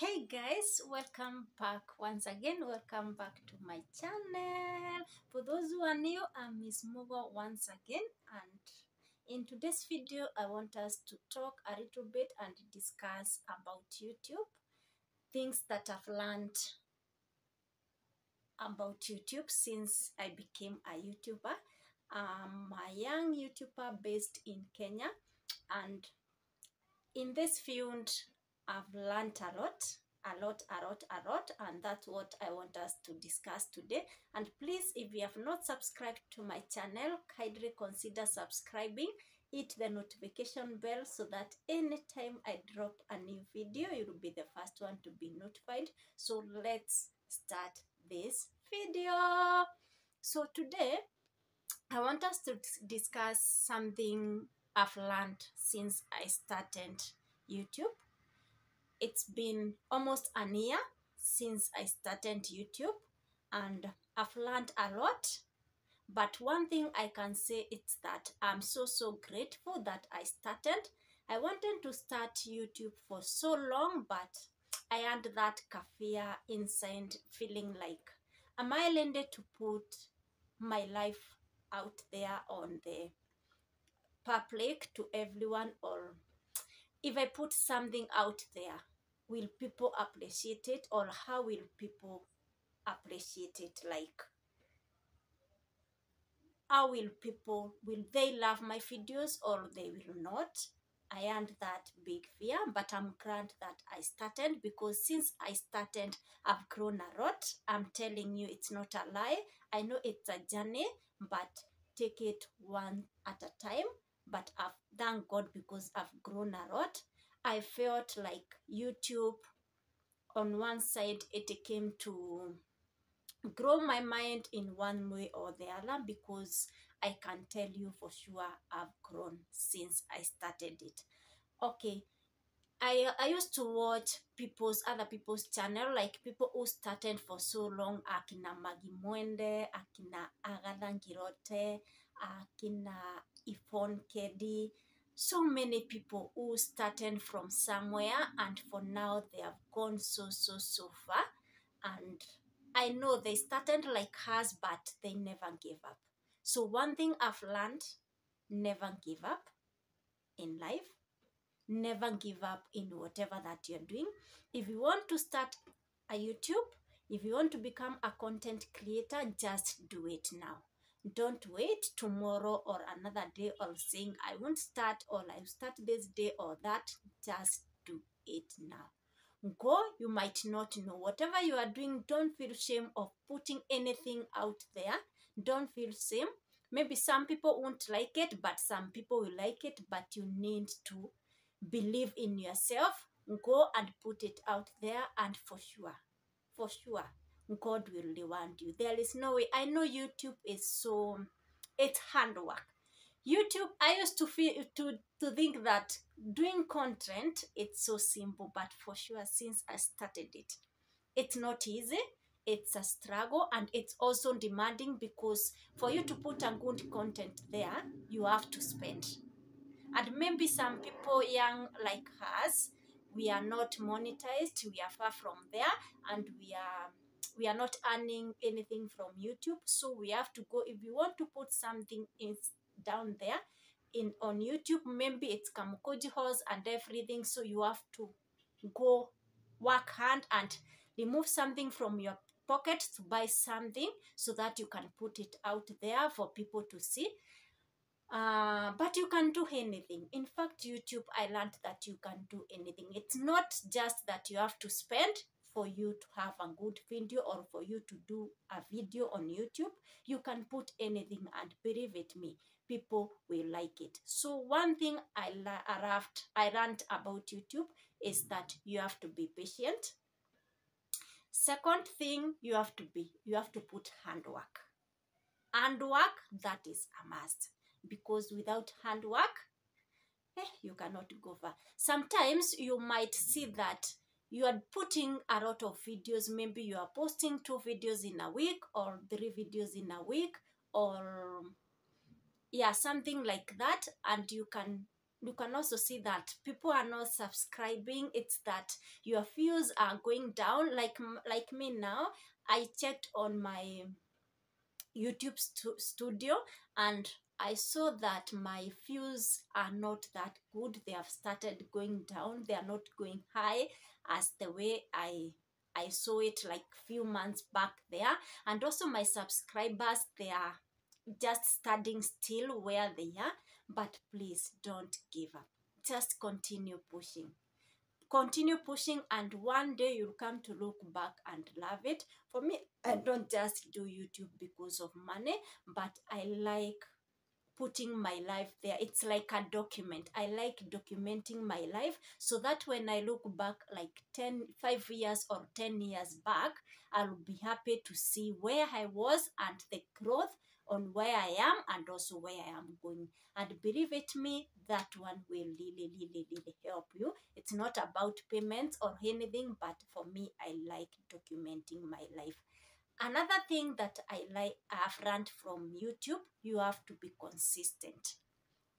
Hey guys, welcome back once again. Welcome back to my channel. For those who are new, I'm Miss Mugo once again, and in today's video I want us to talk a little bit and discuss about YouTube, things that I've learned about YouTube since I became a YouTuber. I'm a young YouTuber based in Kenya, and in this field I've learned a lot, and that's what I want us to discuss today. And please, if you have not subscribed to my channel, kindly consider subscribing, hit the notification bell so that anytime I drop a new video, you'll be the first one to be notified. So let's start this video. So today I want us to discuss something I've learned since I started YouTube. It's been almost a year since I started YouTube, and I've learned a lot. But one thing I can say is that I'm so grateful that I started. I wanted to start YouTube for so long, but I had that fear inside, feeling like, am I landed to put my life out there on the public to everyone, or if I put something out there, will people appreciate it, or how will people appreciate it? Like, how will they love my videos or they will not? I had that big fear, but I'm glad that I started, because since I started, I've grown a lot. I'm telling you, it's not a lie. I know it's a journey, but take it one at a time. But I've thank God, because I've grown a lot. I felt like YouTube, on one side, it came to grow my mind in one way or the other, because I can tell you for sure I've grown since I started it. Okay, I used to watch other people's channel, like people who started for so long, akina Magi Mwende, akina Agatha Ngirote, akina Ifon Kedi, so many people who started from somewhere, and for now they have gone so far. And I know they started like us, but they never gave up. So one thing I've learned: never give up in life. Never give up in whatever that you're doing. If you want to start a YouTube, if you want to become a content creator, just do it now. Don't wait tomorrow or another day, or saying I won't start, or I'll start this day or that. Just do it now. Go. You might not know whatever you are doing. Don't feel shame of putting anything out there. Don't feel shame. Maybe some people won't like it, but some people will like it. But you need to believe in yourself. Go and put it out there, and for sure God will reward you. There is no way. I know YouTube is it's hard work. YouTube, I used to feel to think that doing content, it's so simple, but for sure since I started it, it's not easy. It's a struggle, and it's also demanding, because for you to put a good content there, you have to spend. And maybe some people young like us, we are not monetized, we are far from there, and we are not earning anything from YouTube. So we have to go, if you want to put something in down there on YouTube, maybe it's Kamukoji horse and everything, so you have to go work hard and remove something from your pocket to buy something, so that you can put it out there for people to see. But you can do anything. In fact, YouTube, I learned that you can do anything. It's not just that you have to spend for you to have a good video, or for you to do a video on YouTube. You can put anything, and believe it me, people will like it. So one thing I learned about YouTube is that you have to be patient. Second thing, you have to put handwork. Handwork, that is a must, because without handwork, you cannot go far. Sometimes you might see that you are putting a lot of videos. Maybe you are posting 2 videos in a week, or 3 videos in a week, or yeah, something like that, and you can you can also see that people are not subscribing. It's that your views are going down. Like me now, I checked on my YouTube studio, and I saw that my views are not that good. They have started going down. They are not going high as the way I saw it like few months back there. And also my subscribers, they are just standing still where they are. But please don't give up. Just continue pushing. Continue pushing, and one day you'll come to look back and love it. For me, I don't just do YouTube because of money, but I like putting my life there. It's like a document. I like documenting my life so that when I look back like 5 years or 10 years back, I'll be happy to see where I was and the growth on where I am and also where I am going. And believe it me, that one will really help you. It's not about payments or anything, but for me, I like documenting my life. Another thing that I've learned from YouTube, you have to be consistent.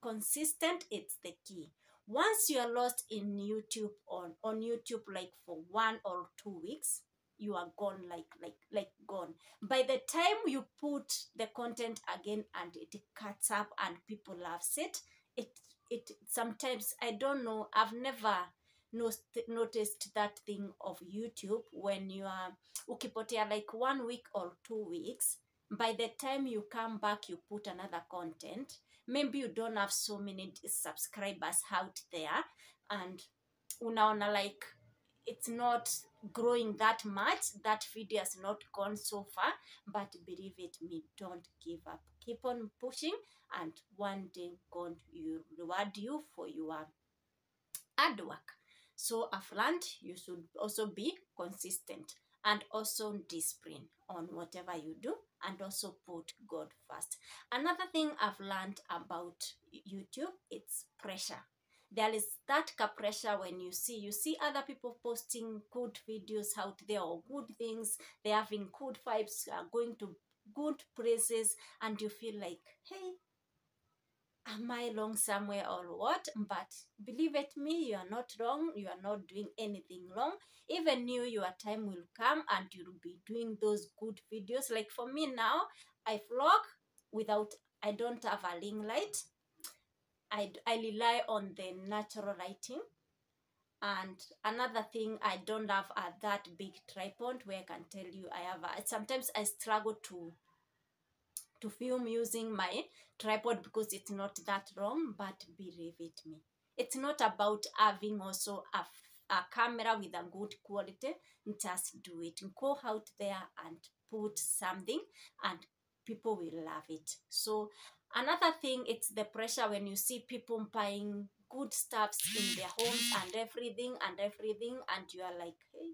Consistent, it's the key. Once you are lost in YouTube, on YouTube like for 1 or 2 weeks, you are gone, like gone. By the time you put the content again and it cuts up and people loves it sometimes, I don't know, I've never noticed that thing of YouTube. When you are ukipotea like 1 week or 2 weeks, by the time you come back, you put another content, maybe you don't have so many subscribers out there, and unaona like it's not growing that much, that video has not gone so far. But believe it me, don't give up, keep on pushing, and one day God will reward you for your hard work. So I've learned you should also be consistent and also discipline on whatever you do, and also put God first. Another thing I've learned about YouTube, it's pressure. There is that pressure when you see other people posting good videos out there, or good things, they're having good vibes, going to good places, and you feel like, hey, am I wrong somewhere or what? But believe it me, you are not wrong. You are not doing anything wrong. Even your time will come and you'll be doing those good videos. Like for me now, I vlog I don't have a ring light. I rely on the natural lighting. And another thing, I don't have that big tripod where I can tell you I have sometimes I struggle to film using my tripod because it's not that wrong. But believe it me, it's not about having also a camera with a good quality. Just do it, go out there and put something, and people will love it. So another thing, it's the pressure when you see people buying good stuffs in their homes and everything, and you are like, hey,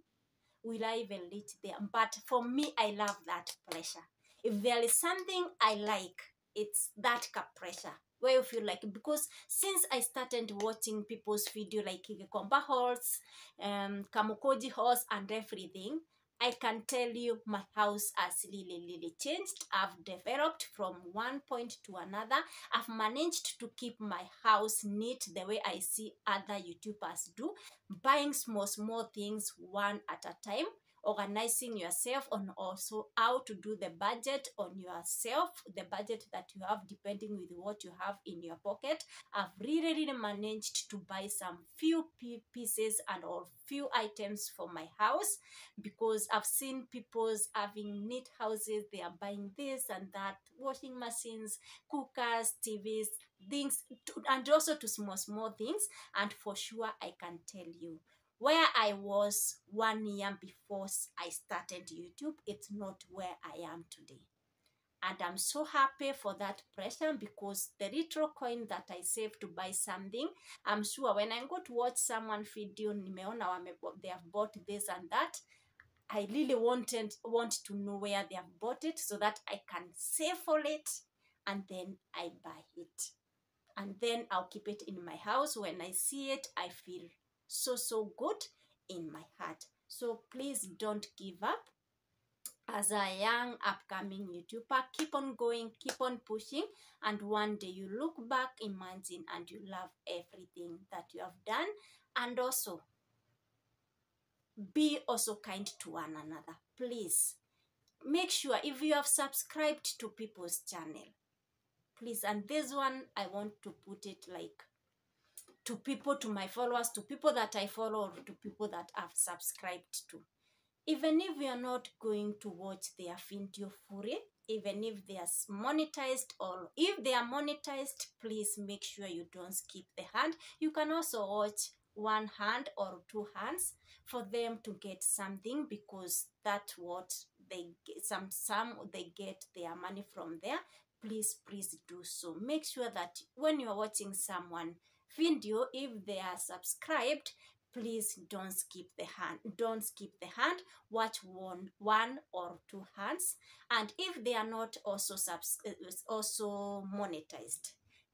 will I even reach there? But for me, I love that pressure. If there is something I like, it's that pressure where you feel like, because since I started watching people's video like Kikomba hauls, Kamukoji hauls and everything, I can tell you my house has really changed. I've developed from one point to another. I've managed to keep my house neat the way I see other YouTubers do, buying small things one at a time, organizing yourself on also how to do the budget on yourself, the budget that you have depending with what you have in your pocket. I've really managed to buy some few pieces and or few items for my house, because I've seen people's having neat houses. They are buying this and that, washing machines, cookers, TVs, things, and also to small things. And for sure, I can tell you, where I was 1 year before I started YouTube, it's not where I am today. And I'm so happy for that pressure, because the little coin that I saved to buy something, I'm sure when I go to watch someone video, they have bought this and that, I really want to know where they have bought it so that I can save for it, and then I buy it. And then I'll keep it in my house. When I see it, I feel so good in my heart. So please don't give up. as a young upcoming YouTuber. Keep on going, keep on pushing, and one day you look back, imagine, and you love everything that you have done. And also be also kind to one another. Please make sure if you have subscribed to people's channel, please, and this one I want to put it like to people, to my followers, to people that I follow, or to people that I've subscribed to. Even if you are not going to watch their video fully, even if they are monetized, or if they are monetized, please make sure you don't skip the hand. You can also watch one hand or two hands for them to get something, because that's what they get. Some they get their money from there. Please do so. Make sure that when you're watching someone video, if they are subscribed, please don't skip the hand. Don't skip the hand. Watch one or two hands. And if they are not also also monetized,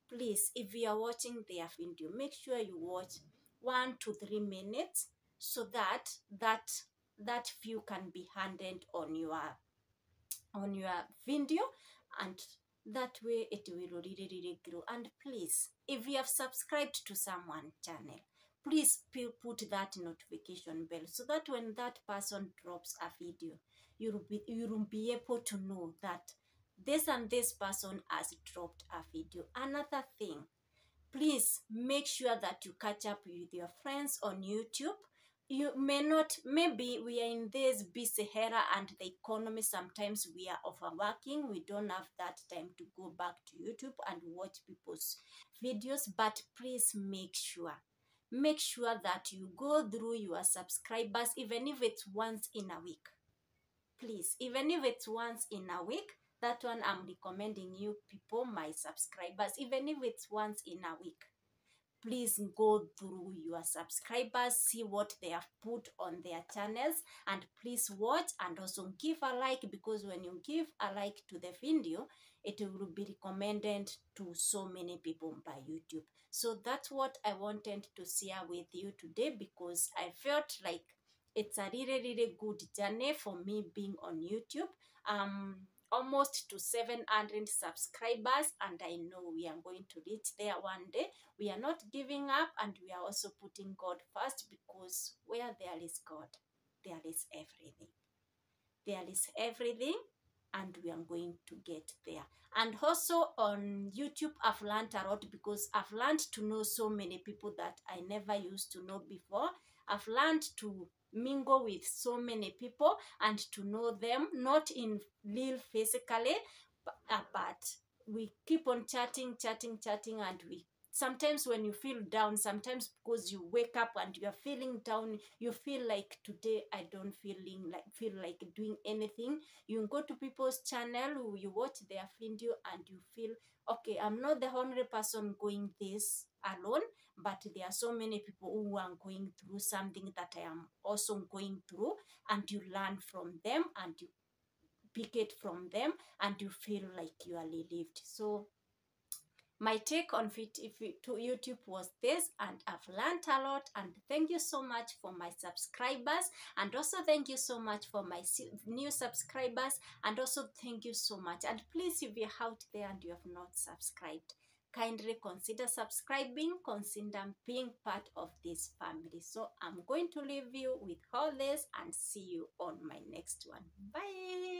please, if you are watching their video, make sure you watch 1 to 3 minutes, so that that view can be handed on your video, and that way it will really grow. And please, if you have subscribed to someone channel, please put that notification bell, so that when that person drops a video, you'll be able to know that this and this person has dropped a video. Another thing, please make sure that you catch up with your friends on YouTube. You may not, maybe we are in this busy era and the economy, sometimes we are overworking, we don't have that time to go back to YouTube and watch people's videos. But please make sure that you go through your subscribers, even if it's once in a week. Please, even if it's once in a week, that one I'm recommending you people, my subscribers, even if it's once in a week, please go through your subscribers, see what they have put on their channels, and please watch and also give a like, because when you give a like to the video, it will be recommended to so many people by YouTube. So that's what I wanted to share with you today, because I felt like it's a really good journey for me being on YouTube. Almost to 700 subscribers, and I know we are going to reach there one day. We are not giving up, and we are also putting God first, because where there is God, there is everything. There is everything, and we are going to get there. And also on YouTube, I've learned a lot, because I've learned to know so many people that I never used to know before. I've learned to mingle with so many people and to know them, not in real physically, but we keep on chatting, and we sometimes when you feel down, sometimes because you wake up and you are feeling down, you feel like today I don't feel like doing anything, you go to people's channel, you watch their video, and you feel okay, I'm not the only person going this alone, but there are so many people who are going through something that I am also going through, and you learn from them, and you pick it from them, and you feel like you are relieved. So my take on to YouTube was this, and I've learned a lot. And thank you so much for my subscribers, and also thank you so much for my new subscribers, and also thank you so much. And please, if you're out there and you have not subscribed, kindly consider subscribing, consider being part of this family. So I'm going to leave you with all this, and see you on my next one. Bye.